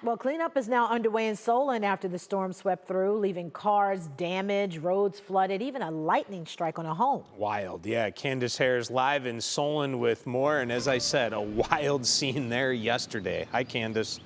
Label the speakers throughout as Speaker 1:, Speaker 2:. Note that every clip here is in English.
Speaker 1: Well, cleanup is now underway in Solon after the storm swept through, leaving cars damaged, roads flooded, even a lightning strike on a home.
Speaker 2: Wild. Yeah, Candice Hare's live in Solon with more. And as I said, a wild scene there yesterday. Hi, Candice.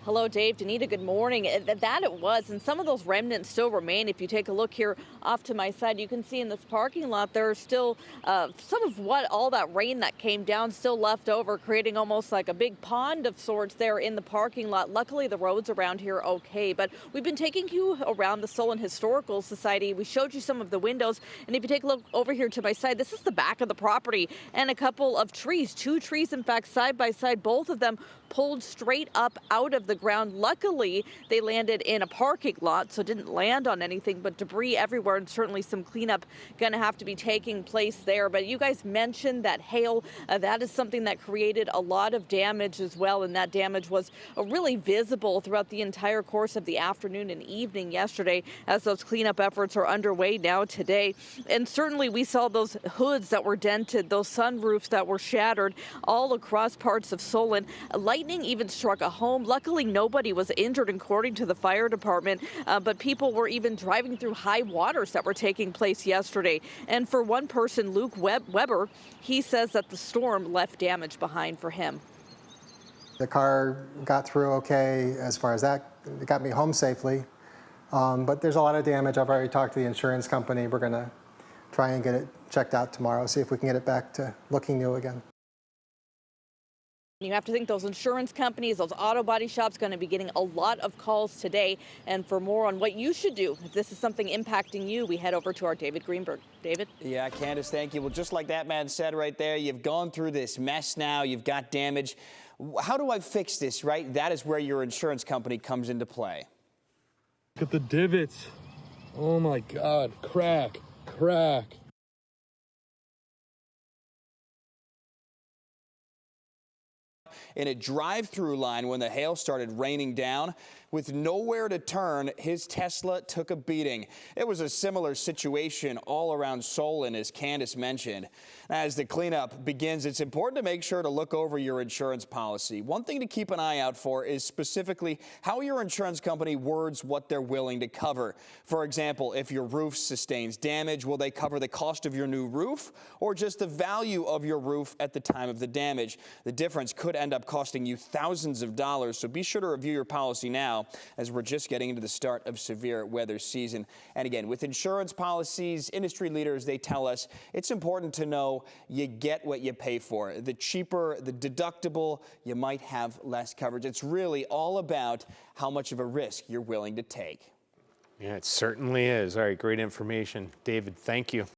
Speaker 3: Hello, Dave. Danita, good morning. That it was, and some of those remnants still remain. If you take a look here off to my side, you can see in this parking lot there are still some of all that rain that came down still left over, creating almost like a big pond of sorts there in the parking lot. Luckily, the roads around here are okay, but we've been taking you around the Solon Historical Society. We showed you some of the windows, and if you take a look over here to my side, this is the back of the property, and a couple of trees, two trees, in fact, side by side, both of them pulled straight up out of the ground. Luckily, they landed in a parking lot, so didn't land on anything, but debris everywhere, and certainly some cleanup going to have to be taking place there. But you guys mentioned that hail, that is something that created a lot of damage as well, and that damage was really visible throughout the entire course of the afternoon and evening yesterday as those cleanup efforts are underway now today. And certainly we saw those hoods that were dented, those sunroofs that were shattered all across parts of Solon. Lightning even struck a home. Luckily, nobody was injured, according to the fire department, but people were even driving through high waters that were taking place yesterday. And for one person, Luke Weber, he says that the storm left damage behind for him.
Speaker 4: The car got through okay as far as that. It got me home safely. But there's a lot of damage. I've already talked to the insurance company. We're going to try and get it checked out tomorrow, see if we can get it back to looking new again.
Speaker 3: You have to think those insurance companies, those auto body shops, going to be getting a lot of calls today. And for more on what you should do if this is something impacting you, we head over to our David Greenberg. David?
Speaker 5: Yeah, Candice, thank you. Well, just like that man said right there, you've gone through this mess now. You've got damage. How do I fix this, right? That is where your insurance company comes into play.
Speaker 6: Look at the divots. Oh, my God. Crack.
Speaker 5: In a drive-through line when the hail started raining down. With nowhere to turn, his Tesla took a beating. It was a similar situation all around Solon, as Candice mentioned. As the cleanup begins, it's important to make sure to look over your insurance policy. One thing to keep an eye out for is specifically how your insurance company words what they're willing to cover. For example, if your roof sustains damage, will they cover the cost of your new roof or just the value of your roof at the time of the damage? The difference could end up costing you thousands of dollars, so be sure to review your policy now, as we're just getting into the start of severe weather season. And again, with insurance policies, industry leaders, they tell us it's important to know you get what you pay for. The cheaper the deductible, you might have less coverage. It's really all about how much of a risk you're willing to take.
Speaker 2: Yeah, it certainly is. All right, great information. David, thank you.